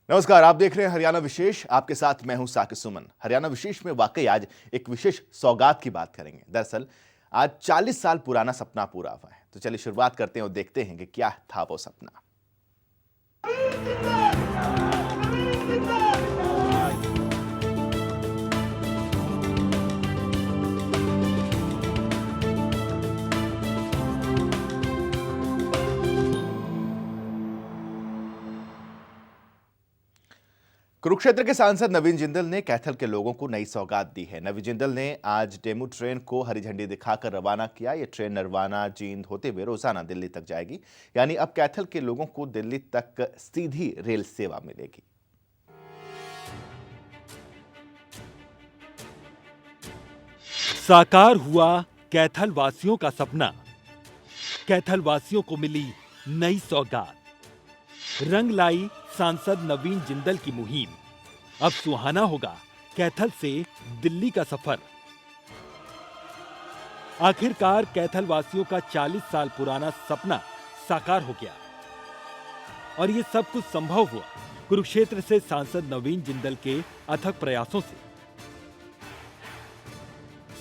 नमस्कार, आप देख रहे हैं हरियाणा विशेष। आपके साथ मैं हूं साकिब सुमन। हरियाणा विशेष में वाकई आज एक विशेष सौगात की बात करेंगे। दरअसल आज 40 साल पुराना सपना पूरा हुआ है। तो चलिए शुरुआत करते हैं और देखते हैं कि क्या था वो सपना। कुरुक्षेत्र के सांसद नवीन जिंदल ने कैथल के लोगों को नई सौगात दी है। नवीन जिंदल ने आज डेमू ट्रेन को हरी झंडी दिखाकर रवाना किया। ये ट्रेन नरवाना जींद होते हुए रोजाना दिल्ली तक जाएगी। यानी अब कैथल के लोगों को दिल्ली तक सीधी रेल सेवा मिलेगी। साकार हुआ कैथल वासियों का सपना। कैथल वासियों को मिली नई सौगात। रंग लाई सांसद नवीन जिंदल की मुहिम। अब सुहाना होगा कैथल से दिल्ली का सफर। आखिरकार कैथल वासियों का 40 साल पुराना सपना साकार हो गया और ये सब कुछ संभव हुआ कुरुक्षेत्र से सांसद नवीन जिंदल के अथक प्रयासों से।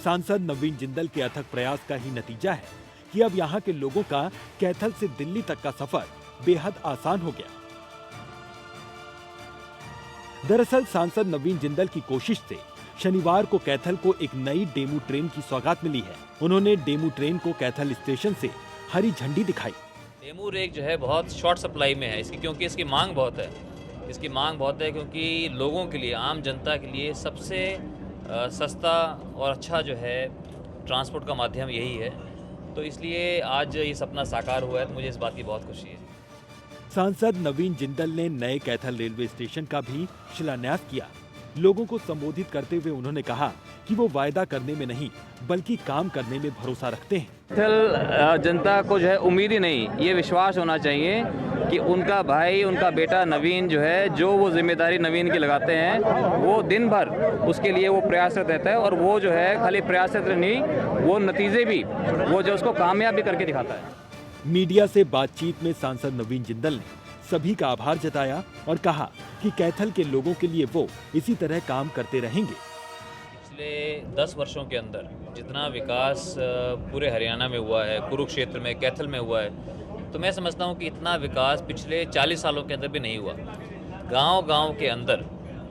सांसद नवीन जिंदल के अथक प्रयास का ही नतीजा है कि अब यहां के लोगों का कैथल से दिल्ली तक का सफर बेहद आसान हो गया। दरअसल सांसद नवीन जिंदल की कोशिश से शनिवार को कैथल को एक नई डेमू ट्रेन की सौगात मिली है। उन्होंने डेमू ट्रेन को कैथल स्टेशन से हरी झंडी दिखाई। डेमू रेक जो है बहुत शॉर्ट सप्लाई में है क्योंकि इसकी मांग बहुत है। इसकी मांग बहुत है क्योंकि लोगों के लिए, आम जनता के लिए सबसे सस्ता और अच्छा जो है ट्रांसपोर्ट का माध्यम यही है। तो इसलिए आज ये सपना साकार हुआ है, तो मुझे इस बात की बहुत खुशी है। सांसद नवीन जिंदल ने नए कैथल रेलवे स्टेशन का भी शिलान्यास किया। लोगों को संबोधित करते हुए उन्होंने कहा कि वो वायदा करने में नहीं बल्कि काम करने में भरोसा रखते हैं। कैथल जनता को जो है उम्मीद ही नहीं, ये विश्वास होना चाहिए कि उनका भाई, उनका बेटा नवीन जो है, जो वो जिम्मेदारी नवीन की लगाते हैं, वो दिन भर उसके लिए वो प्रयासरत रहता है और वो जो है खाली प्रयासरत नहीं, वो नतीजे भी वो जो उसको कामयाब भी करके दिखाता है। मीडिया से बातचीत में सांसद नवीन जिंदल ने सभी का आभार जताया और कहा कि कैथल के लोगों के लिए वो इसी तरह काम करते रहेंगे। पिछले 10 वर्षों के अंदर जितना विकास पूरे हरियाणा में हुआ है, कुरुक्षेत्र में, कैथल में हुआ है, तो मैं समझता हूँ कि इतना विकास पिछले 40 सालों के अंदर भी नहीं हुआ। गांव-गांव के अंदर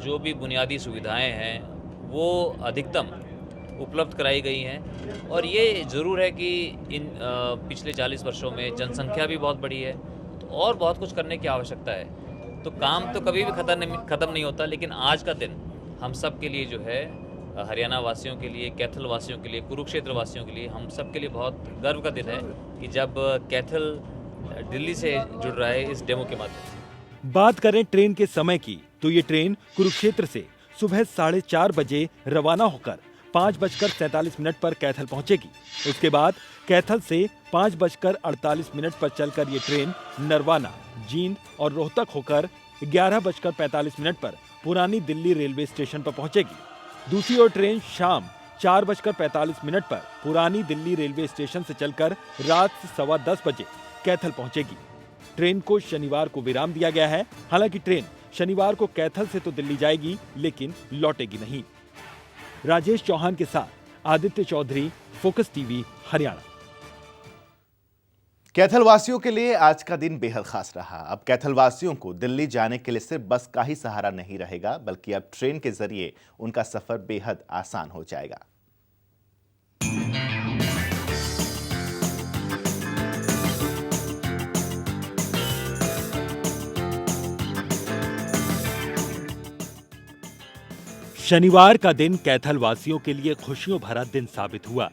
जो भी बुनियादी सुविधाएं हैं वो अधिकतम उपलब्ध कराई गई हैं और ये ज़रूर है कि इन पिछले 40 वर्षों में जनसंख्या भी बहुत बढ़ी है, तो और बहुत कुछ करने की आवश्यकता है। तो काम तो कभी भी ख़त्म नहीं होता, लेकिन आज का दिन हम सब के लिए जो है, हरियाणा वासियों के लिए, कैथल वासियों के लिए, कुरुक्षेत्र वासियों के लिए, हम सब के लिए बहुत गर्व का दिन है कि जब कैथल दिल्ली से जुड़ रहा है इस डेमो के माध्यम से। बात करें ट्रेन के समय की तो ये ट्रेन कुरुक्षेत्र से सुबह 4:30 बजे रवाना होकर 5:47 पर कैथल पहुंचेगी। उसके बाद कैथल से 5:48 पर चलकर ये ट्रेन नरवाना, जींद और रोहतक होकर 11:45 पर पुरानी दिल्ली रेलवे स्टेशन पर पहुंचेगी। दूसरी ओर ट्रेन शाम 4:45 पर पुरानी दिल्ली रेलवे स्टेशन से चलकर रात 10:15 बजे कैथल पहुंचेगी। ट्रेन को शनिवार को विराम दिया गया है। हालांकि ट्रेन शनिवार को कैथल से तो दिल्ली जाएगी लेकिन लौटेगी नहीं। राजेश चौहान के साथ आदित्य चौधरी, फोकस टीवी, हरियाणा। कैथल वासियों के लिए आज का दिन बेहद खास रहा। अब कैथल वासियों को दिल्ली जाने के लिए सिर्फ बस का ही सहारा नहीं रहेगा, बल्कि अब ट्रेन के जरिए उनका सफर बेहद आसान हो जाएगा। शनिवार का दिन कैथल वासियों के लिए खुशियों भरा दिन साबित हुआ।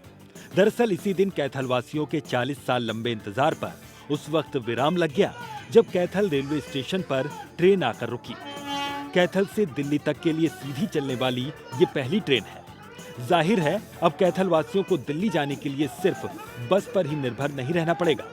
दरअसल इसी दिन कैथल वासियों के 40 साल लंबे इंतजार पर उस वक्त विराम लग गया जब कैथल रेलवे स्टेशन पर ट्रेन आकर रुकी। कैथल से दिल्ली तक के लिए सीधी चलने वाली ये पहली ट्रेन है। जाहिर है अब कैथल वासियों को दिल्ली जाने के लिए सिर्फ बस पर ही निर्भर नहीं रहना पड़ेगा।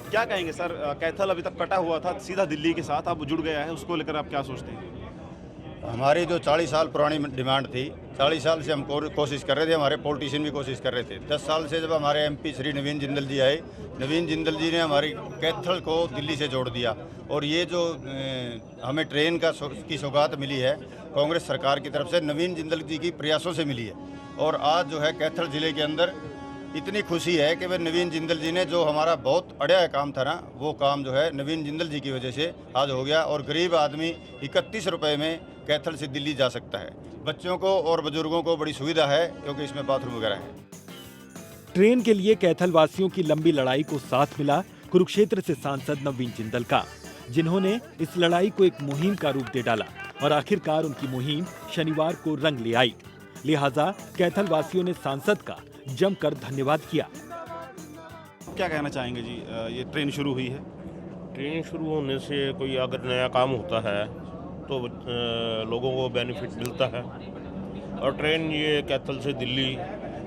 क्या कहेंगे सर, कैथल अभी तक कटा हुआ था सीधा दिल्ली के साथ, अब जुड़ गया है, उसको लेकर आप क्या सोचते हैं? हमारी जो 40 साल पुरानी डिमांड थी, 40 साल से हम कोशिश कर रहे थे, हमारे पॉलिटिशियन भी कोशिश कर रहे थे। 10 साल से जब हमारे एमपी श्री नवीन जिंदल जी आए, नवीन जिंदल जी ने हमारी कैथल को दिल्ली से जोड़ दिया। और ये जो हमें ट्रेन की सौगात मिली है कांग्रेस सरकार की तरफ से, नवीन जिंदल जी की प्रयासों से मिली है। और आज जो है कैथल ज़िले के अंदर इतनी खुशी है कि वह नवीन जिंदल जी ने जो हमारा बहुत अड़िया काम था ना, वो काम जो है नवीन जिंदल जी की वजह से आज हो गया। और गरीब आदमी 31 रुपये में कैथल से दिल्ली जा सकता है। बच्चों को और बुजुर्गों को बड़ी सुविधा है क्योंकि इसमें बाथरूम वगैरह है। ट्रेन के लिए कैथल वासियों की लंबी लड़ाई को साथ मिला कुरुक्षेत्र से सांसद नवीन जिंदल का, जिन्होंने इस लड़ाई को एक मुहिम का रूप दे डाला और आखिरकार उनकी मुहिम शनिवार को रंग ले आई। लिहाजा कैथल वासियों ने सांसद का जमकर धन्यवाद किया। क्या कहना चाहेंगे जी, ये ट्रेन शुरू हुई है? ट्रेन शुरू होने से कोई अगर नया काम होता है तो लोगों को बेनिफिट मिलता है। और ट्रेन ये कैथल से दिल्ली,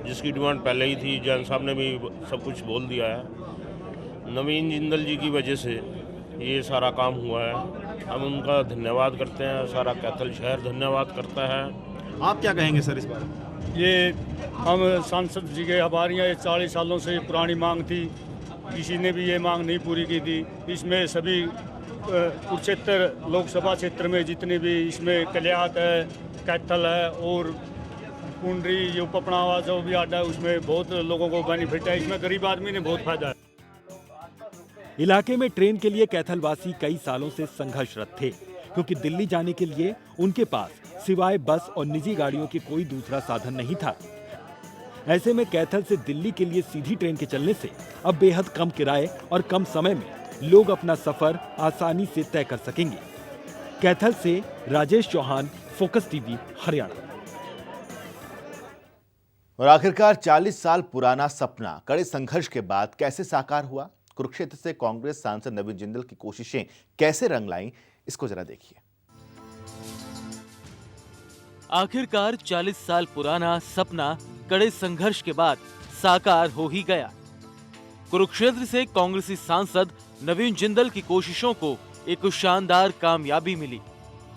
जिसकी डिमांड पहले ही थी, जैन साहब ने भी सब कुछ बोल दिया है। नवीन जिंदल जी की वजह से ये सारा काम हुआ है। हम उनका धन्यवाद करते हैं, सारा कैथल शहर धन्यवाद करता है। आप क्या कहेंगे सर इस बारे में? ये हम सांसद जी के आभारी हैं। 40 सालों से पुरानी मांग थी, किसी ने भी ये मांग नहीं पूरी की थी। इसमें सभी कुरुक्षेत्र लोकसभा क्षेत्र में जितने भी इसमें कल्यात है, कैथल है और कुंडरी, जो पपनावा जो भी अड्डा है, उसमें बहुत लोगों को बेनिफिट है। इसमें गरीब आदमी ने बहुत फायदा है। इलाके में ट्रेन के लिए कैथल वासी कई सालों से संघर्षरत थे, क्योंकि दिल्ली जाने के लिए उनके पास सिवाय बस और निजी गाड़ियों के कोई दूसरा साधन नहीं था। ऐसे में कैथल से दिल्ली के लिए सीधी ट्रेन के चलने से अब बेहद कम किराए और कम समय में लोग अपना सफर आसानी से तय कर सकेंगे। कैथल से राजेश चौहान, फोकस टीवी, हरियाणा। और आखिरकार 40 साल पुराना सपना कड़े संघर्ष के बाद कैसे साकार हुआ? कुरुक्षेत्र से कांग्रेस सांसद नवीन जिंदल की कोशिशें कैसे रंग लाईं, इसको जरा देखिए। आखिरकार 40 साल पुराना सपना कड़े संघर्ष के बाद साकार हो ही गया। कुरुक्षेत्र से कांग्रेसी सांसद नवीन जिंदल की कोशिशों को एक शानदार कामयाबी मिली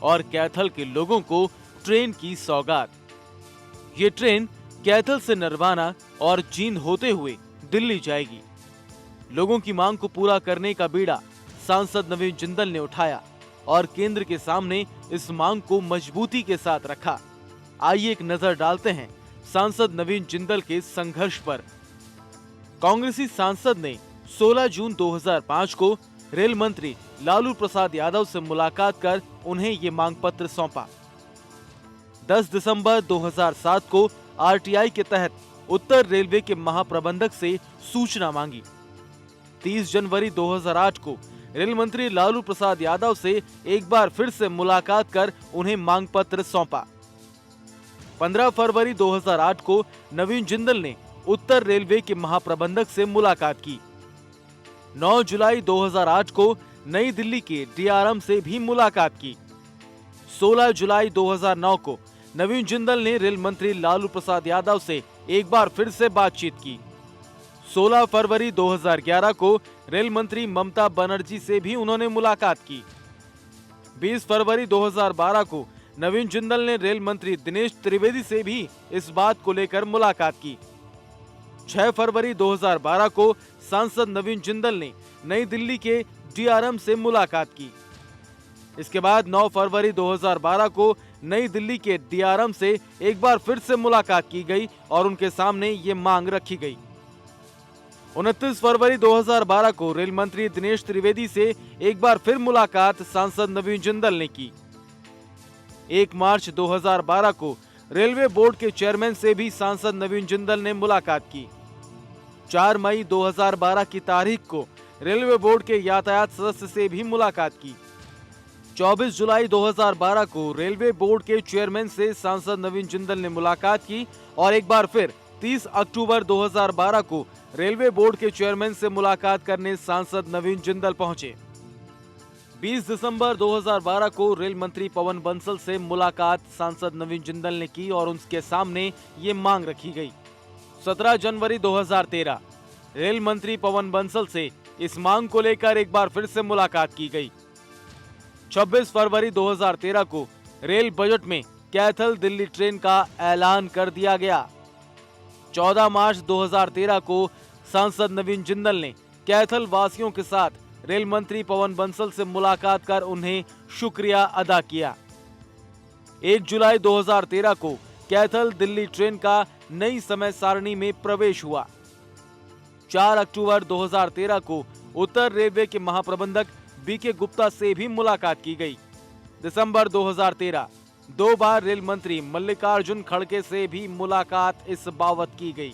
और कैथल के लोगों को ट्रेन की सौगात। ये ट्रेन कैथल से नरवाना और जींद होते हुए दिल्ली जाएगी। लोगों की मांग को पूरा करने का बीड़ा सांसद नवीन जिंदल ने उठाया और केंद्र के सामने इस मांग को मजबूती के साथ रखा। आइए एक नजर डालते हैं सांसद नवीन जिंदल के संघर्ष पर। कांग्रेसी सांसद ने 16 जून 2005 को रेल मंत्री लालू प्रसाद यादव से मुलाकात कर उन्हें ये मांग पत्र सौंपा। 10 दिसंबर 2007 को आरटीआई के तहत उत्तर रेलवे के महाप्रबंधक से सूचना मांगी। 30 जनवरी 2008 को रेल मंत्री लालू प्रसाद यादव से एक बार फिर से मुलाकात कर उन्हें मांग पत्र सौंपा। 15 फरवरी 2008 को नवीन जिंदल ने उत्तर रेलवे के महाप्रबंधक से मुलाकात की। 9 जुलाई 2008 को नई दिल्ली के डीआरएम से भी मुलाकात की। 16 जुलाई 2009 को नवीन जिंदल ने रेल मंत्री लालू प्रसाद यादव से एक बार फिर से बातचीत की। 16 फरवरी 2011 को रेल मंत्री ममता बनर्जी से भी उन्होंने मुलाकात की। 20 फरवरी 2012 को नवीन जिंदल ने रेल मंत्री दिनेश त्रिवेदी से भी इस बात को लेकर मुलाकात की। 6 फरवरी 2012 को सांसद नवीन जिंदल ने नई दिल्ली के डीआरएम से मुलाकात की। इसके बाद 9 फरवरी 2012 को नई दिल्ली के डीआरएम से एक बार फिर से मुलाकात की गई और उनके सामने ये मांग रखी गई। 29 फरवरी 2012 को रेल मंत्री दिनेश त्रिवेदी से एक बार फिर मुलाकात सांसद नवीन जिंदल ने की। 1 मार्च 2012 को रेलवे बोर्ड के चेयरमैन से भी सांसद नवीन जिंदल ने मुलाकात की। 4 मई 2012 की तारीख को रेलवे बोर्ड के यातायात सदस्य से भी मुलाकात की। 24 जुलाई 2012 को रेलवे बोर्ड के चेयरमैन से सांसद नवीन जिंदल ने मुलाकात की और एक बार फिर 30 अक्टूबर 2012 को रेलवे बोर्ड के चेयरमैन से मुलाकात करने सांसद नवीन जिंदल पहुंचे। 20 दिसंबर 2012 को रेल मंत्री पवन बंसल से मुलाकात सांसद नवीन जिंदल ने की और उनके सामने ये मांग रखी गई। 17 जनवरी 2013 रेल मंत्री पवन बंसल से इस मांग को लेकर एक बार फिर से मुलाकात की गई। 26 फरवरी 2013 को रेल बजट में कैथल दिल्ली ट्रेन का ऐलान कर दिया गया। 14 मार्च 2013 को सांसद नवीन जिंदल ने कैथल वासियों के साथ रेल मंत्री पवन बंसल से मुलाकात कर उन्हें शुक्रिया अदा किया। 1 जुलाई 2013 को कैथल दिल्ली ट्रेन का नई समय सारणी में प्रवेश हुआ। 4 अक्टूबर 2013 को उत्तर रेलवे के महाप्रबंधक बीके गुप्ता से भी मुलाकात की गई। दिसंबर 2013 2 बार रेल मंत्री मल्लिकार्जुन खड़गे से भी मुलाकात इस बाबत की गई।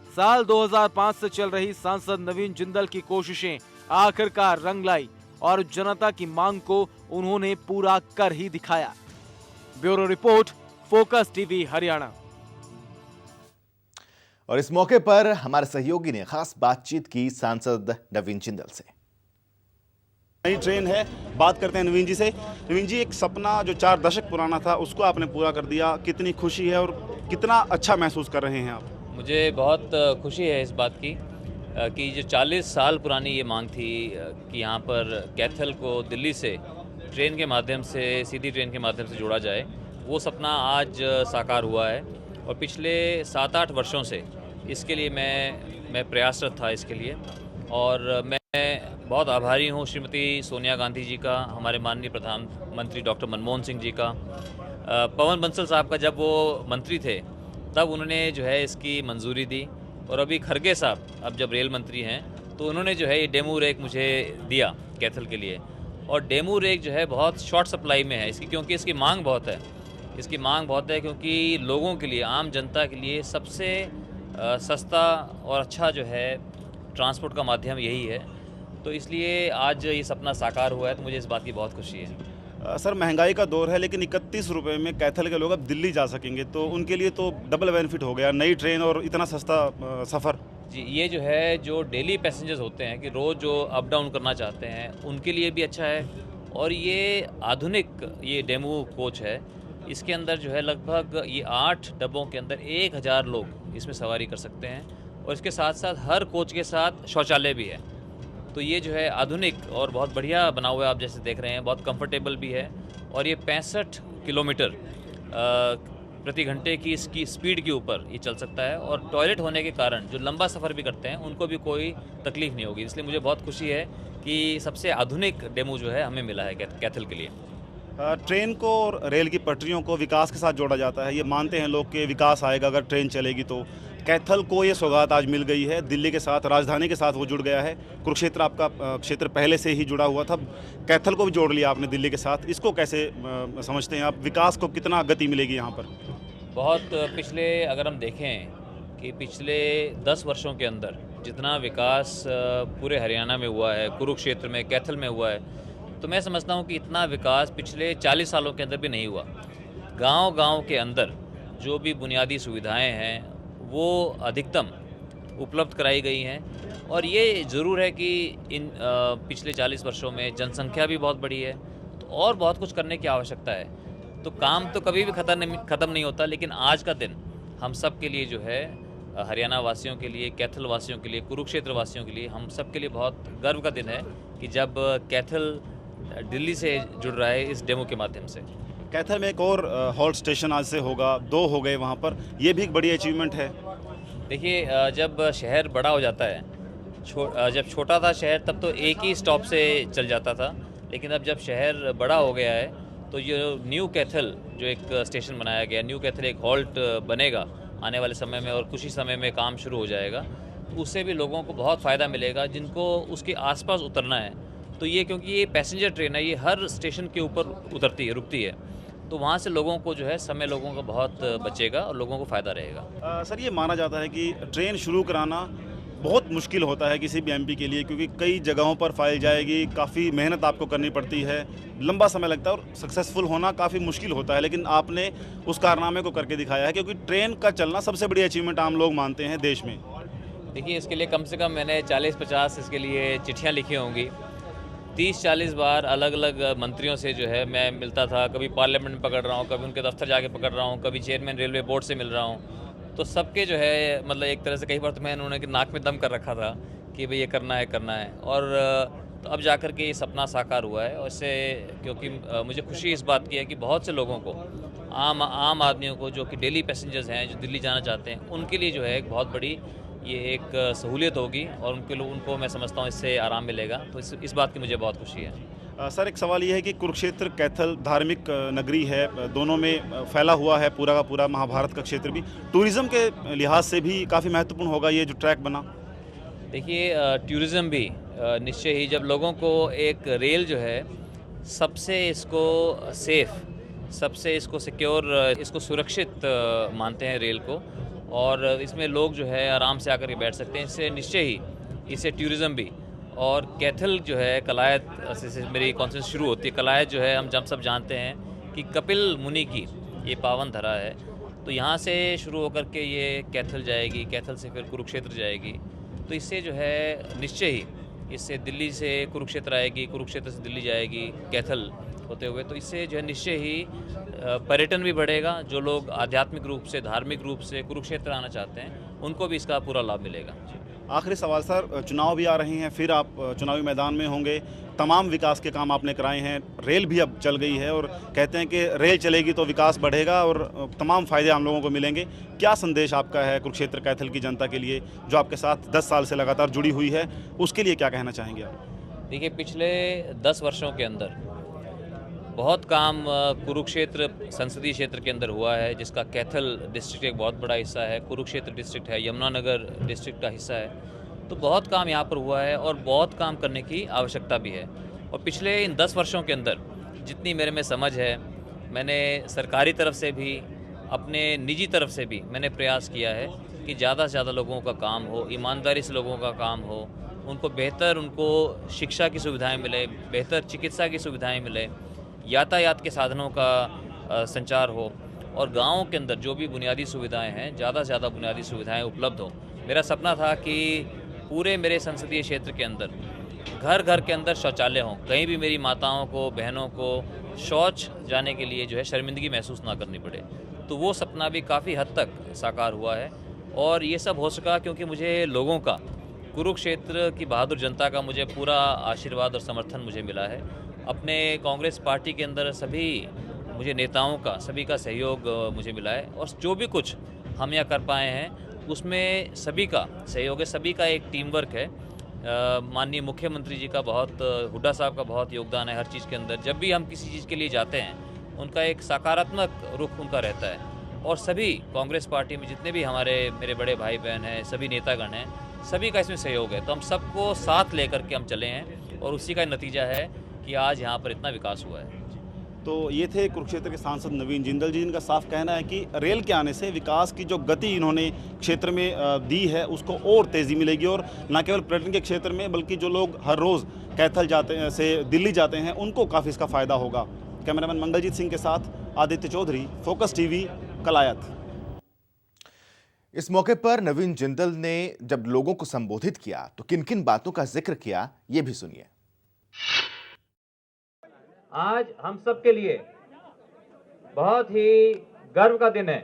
साल 2005 से चल रही सांसद नवीन जिंदल की कोशिशें आखिरकार रंग लाई और जनता की मांग को उन्होंने पूरा कर ही दिखाया। Bureau report, focus TV Haryana. और इस मौके पर हमारे सहयोगी ने खास बातचीत की सांसद नवीन जिंदल से। नई ट्रेन है, बात करते हैं नवीन जी से। नवीन जी, एक सपना जो 4 दशक पुराना था उसको आपने पूरा कर दिया, कितनी खुशी है और कितना अच्छा महसूस कर रहे हैं आप? मुझे बहुत खुशी है इस बात की कि जो 40 साल पुरानी ये मांग थी कि यहाँ पर कैथल को दिल्ली से ट्रेन के माध्यम से, सीधी ट्रेन के माध्यम से जोड़ा जाए, वो सपना आज साकार हुआ है। और पिछले 7-8 वर्षों से इसके लिए मैं प्रयासरत था इसके लिए। और मैं बहुत आभारी हूँ श्रीमती सोनिया गांधी जी का, हमारे माननीय प्रधानमंत्री डॉक्टर मनमोहन सिंह जी का, पवन बंसल साहब का। जब वो मंत्री थे तब उन्होंने जो है इसकी मंजूरी दी, और अभी खड़गे साहब अब जब रेल मंत्री हैं तो उन्होंने जो है ये डेमू रेक मुझे दिया कैथल के लिए। और डेमू रेक जो है बहुत शॉर्ट सप्लाई में है इसकी, क्योंकि इसकी मांग बहुत है। इसकी मांग बहुत है क्योंकि लोगों के लिए, आम जनता के लिए सबसे सस्ता और अच्छा जो है ट्रांसपोर्ट का माध्यम यही है। तो इसलिए आज ये सपना साकार हुआ है, तो मुझे इस बात की बहुत खुशी है। सर, महंगाई का दौर है, लेकिन 31 रुपये में कैथल के लोग अब दिल्ली जा सकेंगे, तो उनके लिए तो डबल बेनिफिट हो गया, नई ट्रेन और इतना सस्ता सफ़र। जी, ये जो है जो डेली पैसेंजर्स होते हैं कि रोज़ जो अप डाउन करना चाहते हैं उनके लिए भी अच्छा है। और ये आधुनिक ये डेमू कोच है, इसके अंदर जो है लगभग ये 8 डब्बों के अंदर 1000 लोग इसमें सवारी कर सकते हैं। और इसके साथ साथ हर कोच के साथ शौचालय भी है। तो ये जो है आधुनिक और बहुत बढ़िया बना हुआ है, आप जैसे देख रहे हैं, बहुत कंफर्टेबल भी है। और ये 65 किलोमीटर प्रति घंटे की इसकी स्पीड के ऊपर ये चल सकता है। और टॉयलेट होने के कारण जो लंबा सफ़र भी करते हैं उनको भी कोई तकलीफ नहीं होगी। इसलिए मुझे बहुत खुशी है कि सबसे आधुनिक डेमू जो है हमें मिला है कैथल के लिए। ट्रेन को और रेल की पटरियों को विकास के साथ जोड़ा जाता है, ये मानते हैं लोग कि विकास आएगा अगर ट्रेन चलेगी। तो कैथल को ये सौगात आज मिल गई है, दिल्ली के साथ, राजधानी के साथ वो जुड़ गया है। कुरुक्षेत्र आपका क्षेत्र पहले से ही जुड़ा हुआ था, कैथल को भी जोड़ लिया आपने दिल्ली के साथ। इसको कैसे समझते हैं आप, विकास को कितना गति मिलेगी यहाँ पर? बहुत पिछले, अगर हम देखें कि पिछले 10 वर्षों के अंदर जितना विकास पूरे हरियाणा में हुआ है, कुरुक्षेत्र में, कैथल में हुआ है, तो मैं समझता हूँ कि इतना विकास पिछले 40 सालों के अंदर भी नहीं हुआ। गांव-गांव के अंदर जो भी बुनियादी सुविधाएं हैं वो अधिकतम उपलब्ध कराई गई हैं। और ये ज़रूर है कि इन पिछले 40 वर्षों में जनसंख्या भी बहुत बढ़ी है, तो और बहुत कुछ करने की आवश्यकता है। तो काम तो कभी भी ख़त्म नहीं होता, लेकिन आज का दिन हम सब के लिए जो है, हरियाणा वासियों के लिए, कैथल वासियों के लिए, कुरुक्षेत्र वासियों के लिए, हम सब के लिए बहुत गर्व का दिन है कि जब कैथल दिल्ली से जुड़ रहा है इस डेमो के माध्यम से। कैथल में एक और हॉल्ट स्टेशन आज से होगा, 2 हो गए वहाँ पर, ये भी एक बड़ी अचीवमेंट है। देखिए, जब शहर बड़ा हो जाता है, जब छोटा था शहर तब तो एक ही स्टॉप से चल जाता था, लेकिन अब जब शहर बड़ा हो गया है तो ये न्यू कैथल जो एक स्टेशन बनाया गया, न्यू कैथल एक हॉल्ट बनेगा आने वाले समय में, और कुछ ही समय में काम शुरू हो जाएगा। तो उससे भी लोगों को बहुत फ़ायदा मिलेगा जिनको उसके आसपास उतरना है। तो ये, क्योंकि ये पैसेंजर ट्रेन है, ये हर स्टेशन के ऊपर उतरती है, रुकती है, तो वहाँ से लोगों को जो है समय लोगों का बहुत बचेगा और लोगों को फ़ायदा रहेगा। सर, ये माना जाता है कि ट्रेन शुरू कराना बहुत मुश्किल होता है किसी भी एमपी के लिए, क्योंकि कई जगहों पर फाइल जाएगी, काफ़ी मेहनत आपको करनी पड़ती है, लंबा समय लगता है और सक्सेसफुल होना काफ़ी मुश्किल होता है। लेकिन आपने उस कारनामे को करके दिखाया है, क्योंकि ट्रेन का चलना सबसे बड़ी अचीवमेंट आम लोग मानते हैं देश में। देखिए, इसके लिए कम से कम मैंने 40-50 इसके लिए चिट्ठियाँ लिखी होंगी। 30-40 बार अलग अलग मंत्रियों से जो है मैं मिलता था, कभी पार्लियामेंट में पकड़ रहा हूँ, कभी उनके दफ्तर जाके पकड़ रहा हूँ, कभी चेयरमैन रेलवे बोर्ड से मिल रहा हूँ। तो सबके जो है मतलब एक तरह से कई बार तो मैंने उन्होंने नाक में दम कर रखा था कि भाई ये करना है। और तो अब जाकर के ये सपना साकार हुआ है। और इससे क्योंकि मुझे खुशी इस बात की है कि बहुत से लोगों को, आम आदमियों को, जो कि डेली पैसेंजर्स हैं, जो दिल्ली जाना चाहते हैं, उनके लिए जो है एक बहुत बड़ी ये एक सहूलियत होगी और उनको मैं समझता हूँ इससे आराम मिलेगा। तो इस बात की मुझे बहुत खुशी है। सर, एक सवाल ये है कि कुरुक्षेत्र कैथल धार्मिक नगरी है, दोनों में फैला हुआ है पूरा का पूरा महाभारत का क्षेत्र भी। टूरिज़्म के लिहाज से भी काफ़ी महत्वपूर्ण होगा ये जो ट्रैक बना। देखिए, टूरिज़्म भी निश्चय ही, जब लोगों को एक रेल जो है सबसे इसको सेफ़, सबसे इसको सिक्योर, इसको सुरक्षित मानते हैं रेल को, और इसमें लोग जो है आराम से आकर के बैठ सकते हैं, इससे निश्चय ही इससे टूरिज़्म भी। और कैथल जो है कलायत से मेरी कॉन्फ्रेंस शुरू होती है। कलायत जो है हम सब जानते हैं कि कपिल मुनि की ये पावन धरा है। तो यहाँ से शुरू होकर के ये कैथल जाएगी, कैथल से फिर कुरुक्षेत्र जाएगी। तो इससे जो है निश्चय ही इससे दिल्ली से कुरुक्षेत्र आएगी, कुरुक्षेत्र से दिल्ली जाएगी कैथल होते हुए। तो इससे जो है निश्चय ही पर्यटन भी बढ़ेगा। जो लोग आध्यात्मिक रूप से, धार्मिक रूप से कुरुक्षेत्र आना चाहते हैं, उनको भी इसका पूरा लाभ मिलेगा। आखिरी सवाल सर, चुनाव भी आ रहे हैं, फिर आप चुनावी मैदान में होंगे, तमाम विकास के काम आपने कराए हैं, रेल भी अब चल गई है और कहते हैं कि रेल चलेगी तो विकास बढ़ेगा और तमाम फ़ायदे हम लोगों को मिलेंगे। क्या संदेश आपका है कुरुक्षेत्र कैथल की जनता के लिए, जो आपके साथ 10 साल से लगातार जुड़ी हुई है, उसके लिए क्या कहना चाहेंगे आप? देखिए, पिछले 10 वर्षों के अंदर बहुत काम कुरुक्षेत्र संसदीय क्षेत्र के अंदर हुआ है, जिसका कैथल डिस्ट्रिक्ट एक बहुत बड़ा हिस्सा है, कुरुक्षेत्र डिस्ट्रिक्ट है, यमुनानगर डिस्ट्रिक्ट का हिस्सा है। तो बहुत काम यहाँ पर हुआ है और बहुत काम करने की आवश्यकता भी है। और पिछले इन 10 वर्षों के अंदर जितनी मेरे में समझ है, मैंने सरकारी तरफ से भी, अपने निजी तरफ से भी मैंने प्रयास किया है कि ज़्यादा से ज़्यादा लोगों का काम हो, ईमानदारी से लोगों का काम हो, उनको बेहतर, उनको शिक्षा की सुविधाएँ मिले, बेहतर चिकित्सा की सुविधाएँ मिले, यातायात के साधनों का संचार हो, और गाँव के अंदर जो भी बुनियादी सुविधाएं हैं, ज़्यादा से ज़्यादा बुनियादी सुविधाएं उपलब्ध हो। मेरा सपना था कि पूरे मेरे संसदीय क्षेत्र के अंदर घर घर के अंदर शौचालय हों, कहीं भी मेरी माताओं को, बहनों को शौच जाने के लिए जो है शर्मिंदगी महसूस ना करनी पड़े। तो वो सपना भी काफ़ी हद तक साकार हुआ है और ये सब हो सका क्योंकि मुझे लोगों का, कुरुक्षेत्र की बहादुर जनता का मुझे पूरा आशीर्वाद और समर्थन मुझे मिला है। अपने कांग्रेस पार्टी के अंदर सभी मुझे नेताओं का, सभी का सहयोग मुझे मिला है और जो भी कुछ हम यहाँ कर पाए हैं उसमें सभी का सहयोग है, सभी का एक टीम वर्क है। माननीय मुख्यमंत्री जी का बहुत, हुड्डा साहब का बहुत योगदान है हर चीज़ के अंदर। जब भी हम किसी चीज़ के लिए जाते हैं उनका एक सकारात्मक रुख उनका रहता है और सभी कांग्रेस पार्टी में जितने भी मेरे बड़े भाई बहन हैं, सभी नेतागण हैं, सभी का इसमें सहयोग है। तो हम सबको साथ लेकर के हम चले हैं और उसी का नतीजा है कि आज यहाँ पर इतना विकास हुआ है। तो ये थे कुरुक्षेत्र के सांसद नवीन जिंदल जी, जिनका साफ कहना है कि रेल के आने से विकास की जो गति इन्होंने क्षेत्र में दी है उसको और तेज़ी मिलेगी और न केवल पर्यटन के क्षेत्र में बल्कि जो लोग हर रोज़ कैथल जाते हैं से दिल्ली जाते हैं उनको काफ़ी इसका फ़ायदा होगा। कैमरामैन मंगलजीत सिंह के साथ आदित्य चौधरी, फोकस टीवी, कलायत। इस मौके पर नवीन जिंदल ने जब लोगों को संबोधित किया तो किन किन बातों का जिक्र किया, ये भी सुनिए। आज हम सब के लिए बहुत ही गर्व का दिन है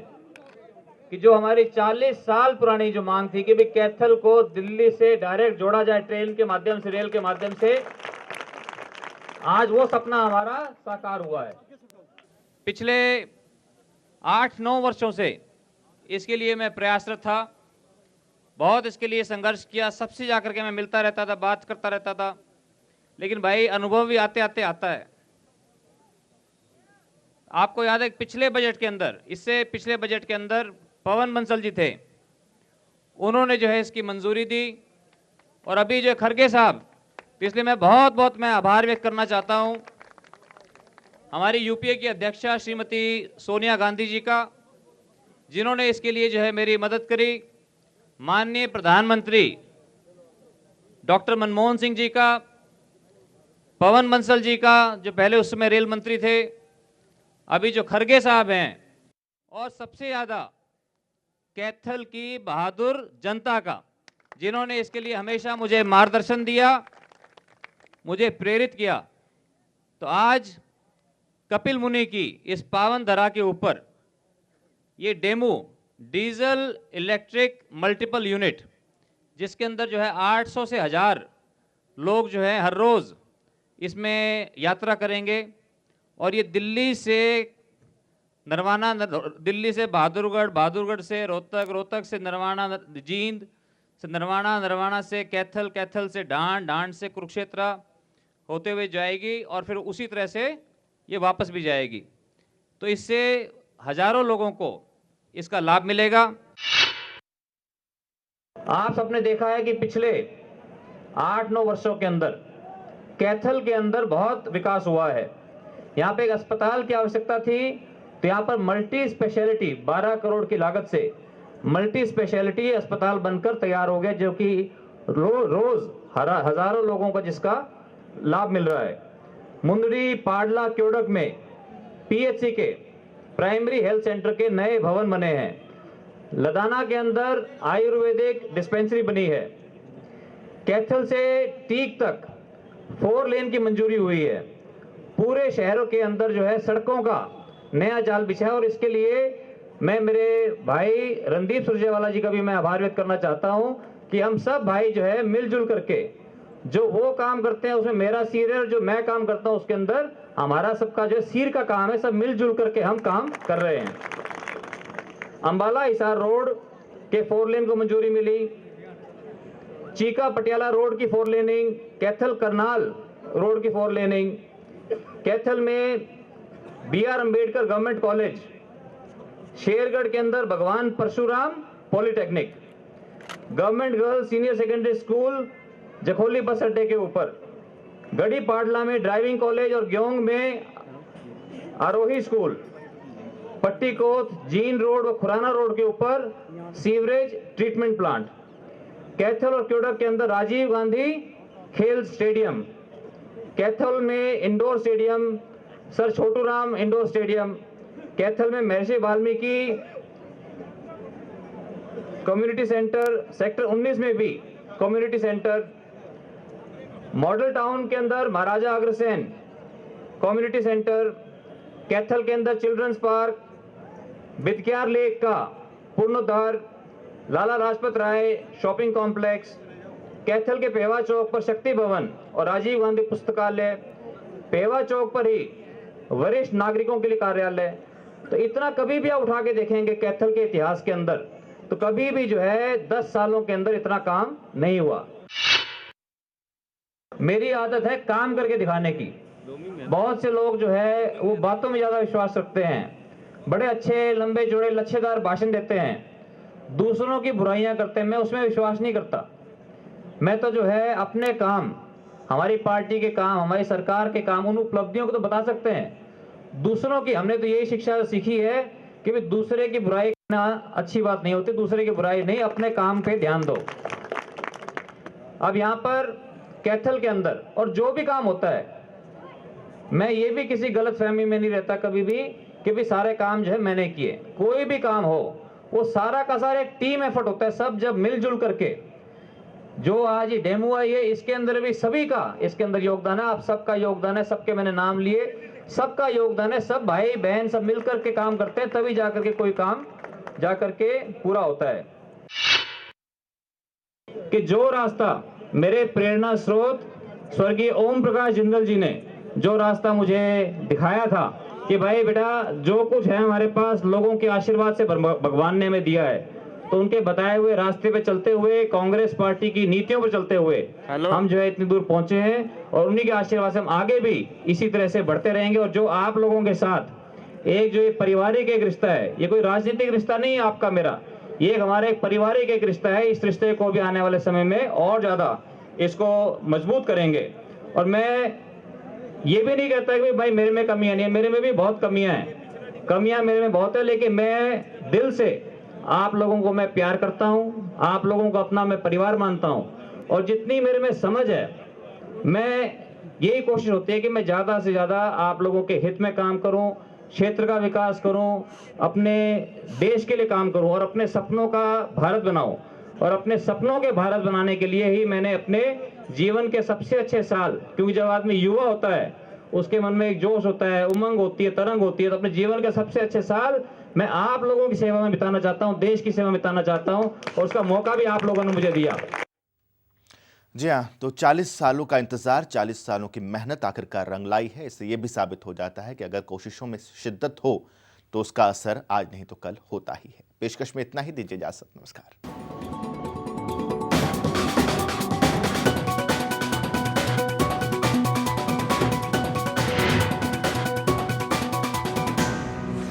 कि जो हमारी 40 साल पुरानी जो मांग थी कि भी कैथल को दिल्ली से डायरेक्ट जोड़ा जाए ट्रेन के माध्यम से, रेल के माध्यम से, आज वो सपना हमारा साकार हुआ है। पिछले 8-9 वर्षों से इसके लिए मैं प्रयासरत था, बहुत इसके लिए संघर्ष किया, सबसे जाकर के मैं मिलता रहता था, बात करता रहता था, लेकिन भाई अनुभव भी आते आते आता है। आपको याद है पिछले बजट के अंदर, इससे पिछले बजट के अंदर पवन बंसल जी थे, उन्होंने जो है इसकी मंजूरी दी और अभी जो खड़गे साहब, इसलिए मैं बहुत मैं आभार व्यक्त करना चाहता हूं हमारी यूपीए की अध्यक्षा श्रीमती सोनिया गांधी जी का, जिन्होंने इसके लिए जो है मेरी मदद करी। माननीय प्रधानमंत्री डॉक्टर मनमोहन सिंह जी का, पवन बंसल जी का जो पहले उस समय रेल मंत्री थे, अभी जो खड़गे साहब हैं, और सबसे ज़्यादा कैथल की बहादुर जनता का, जिन्होंने इसके लिए हमेशा मुझे मार्गदर्शन दिया, मुझे प्रेरित किया। तो आज कपिल मुनि की इस पावन धरा के ऊपर ये DEMU diesel electric multiple unit, जिसके अंदर जो है 800 से 1000 लोग जो है हर रोज़ इसमें यात्रा करेंगे और ये दिल्ली से नरवाना, दिल्ली से बहादुरगढ़, बहादुरगढ़ से रोहतक, रोहतक से नरवाना, जींद से नरवाना, नरवाना से कैथल, कैथल से डांड, डांड से कुरुक्षेत्र होते हुए जाएगी और फिर उसी तरह से ये वापस भी जाएगी। तो इससे हजारों लोगों को इसका लाभ मिलेगा। आप सबने देखा है कि पिछले 8-9 वर्षों के अंदर कैथल के अंदर बहुत विकास हुआ है। यहाँ पे एक अस्पताल की आवश्यकता थी तो यहाँ पर मल्टी स्पेशलिटी 12 करोड़ की लागत से मल्टी स्पेशलिटी अस्पताल बनकर तैयार हो गया, जो कि रोज हजारों लोगों को जिसका लाभ मिल रहा है। मुंदड़ी, पाडला, क्योड़क में पीएचसी के प्राइमरी हेल्थ सेंटर के नए भवन बने हैं। लदाना के अंदर आयुर्वेदिक डिस्पेंसरी बनी है। कैथल से टीक तक 4 लेन की मंजूरी हुई है। पूरे शहरों के अंदर जो है सड़कों का नया जाल बिछा है और इसके लिए मैं मेरे भाई रणदीप सुरजेवाला जी का भी मैं आभार व्यक्त करना चाहता हूं कि हम सब भाई जो है मिलजुल करके जो वो काम करते हैं उसमें मेरा सिर है और जो मैं काम करता हूं उसके अंदर हमारा सबका जो सिर का काम है, सब मिलजुल करके हम काम कर रहे हैं। अंबाला हिसार रोड के 4 लेन को मंजूरी मिली। चीका पटियाला रोड की 4 लेनिंग, कैथल करनाल रोड की 4 लेनिंग, कैथल में BR Ambedkar government college, Shergarh के अंदर Bhagwan Parshuram polytechnic, government girls senior secondary school Jakholi bus अड्डे के ऊपर, गढ़ी पाडला में ड्राइविंग कॉलेज और ग्योंग में आरोही स्कूल, पट्टीकोत, जीन रोड व खुराना रोड के ऊपर सीवरेज ट्रीटमेंट प्लांट, कैथल और क्योड़क के अंदर राजीव गांधी खेल स्टेडियम, कैथल में indoor stadium, sir Chhotu Ram indoor stadium, Kaithal में महर्षि वाल्मीकि कम्युनिटी सेंटर, सेक्टर 19 में भी कम्युनिटी सेंटर, मॉडल टाउन के अंदर महाराजा अग्रसेन कम्युनिटी सेंटर, कैथल के अंदर चिल्ड्रंस पार्क, बिदक्यार लेक का पुनरुद्धार, लाला लाजपत राय शॉपिंग कॉम्प्लेक्स, कैथल के पेवा चौक पर शक्ति भवन और राजीव गांधी पुस्तकालय, पेवा चौक पर ही वरिष्ठ नागरिकों के लिए कार्यालय। तो इतना कभी भी आप उठा के देखेंगे कैथल के इतिहास के अंदर तो कभी भी जो है 10 सालों के अंदर इतना काम नहीं हुआ। मेरी आदत है काम करके दिखाने की। बहुत से लोग जो है वो बातों में ज्यादा विश्वास रखते हैं, बड़े अच्छे लंबे चौड़े लच्छेदार भाषण देते हैं, दूसरों की बुराइयां करते हैं। मैं उसमें विश्वास नहीं करता। मैं तो जो है अपने काम, हमारी पार्टी के काम, हमारी सरकार के काम, उन उपलब्धियों को तो बता सकते हैं। दूसरों की हमने तो यही शिक्षा सीखी है कि भाई दूसरे की बुराई करना अच्छी बात नहीं होती, दूसरे की बुराई नहीं, अपने काम पे ध्यान दो। अब यहाँ पर कैथल के अंदर और जो भी काम होता है, मैं ये भी किसी गलत फहमी में नहीं रहता कभी भी कि भाई सारे काम जो है मैंने किए। कोई भी काम हो वो सारा का सारा एक टीम एफर्ट होता है। सब जब मिलजुल करके, जो आज ये डेमो आई है इसके अंदर भी सभी का इसके अंदर योगदान है। आप सबका योगदान है, सबके मैंने नाम लिए, सबका योगदान है। सब भाई बहन सब मिलकर के काम करते हैं, तभी जाकर के कोई काम जाकर के पूरा होता है। कि जो रास्ता मेरे प्रेरणा स्रोत स्वर्गीय ओम प्रकाश जिंदल जी ने जो रास्ता मुझे दिखाया था कि भाई बेटा जो कुछ है हमारे पास लोगों के आशीर्वाद से भगवान ने हमें दिया है, तो उनके बताए हुए रास्ते पे चलते हुए, कांग्रेस पार्टी की नीतियों पर चलते हुए हम जो है इतनी दूर पहुंचे हैं और उन्हीं के आशीर्वाद से हम आगे भी इसी तरह से बढ़ते रहेंगे। और जो आप लोगों के साथ एक जो ये पारिवारिक एक रिश्ता है, ये कोई राजनीतिक रिश्ता नहीं है आपका मेरा, ये एक हमारा एक पारिवारिक एक रिश्ता है। इस रिश्ते को भी आने वाले समय में और ज्यादा इसको मजबूत करेंगे। और मैं ये भी नहीं कहता कि भाई मेरे में कमियां नहीं है, मेरे में भी बहुत कमियां हैं, कमियां मेरे में बहुत है, लेकिन मैं दिल से आप लोगों को मैं प्यार करता हूं, आप लोगों को अपना मैं परिवार मानता हूं। और जितनी मेरे में समझ है, मैं यही कोशिश होती है कि मैं ज्यादा से ज्यादा आप लोगों के हित में काम करूं, क्षेत्र का विकास करूं, अपने देश के लिए काम करूं और अपने सपनों का भारत बनाऊं। और अपने सपनों के भारत बनाने के लिए ही मैंने अपने जीवन के सबसे अच्छे साल, क्योंकि जब आदमी युवा होता है उसके मन में एक जोश होता है, उमंग होती है, तरंग होती है, तो अपने जीवन के सबसे अच्छे साल मैं आप लोगों की सेवा में बिताना चाहता हूं, देश की सेवा में बिताना चाहता हूं, और उसका मौका भी आप लोगों ने मुझे दिया। जी हाँ, तो 40 सालों का इंतजार, 40 सालों की मेहनत आखिरकार रंग लाई है। इससे ये भी साबित हो जाता है कि अगर कोशिशों में शिद्दत हो तो उसका असर आज नहीं तो कल होता ही है। पेशकश में इतना ही, दीजिए इजाजत, नमस्कार।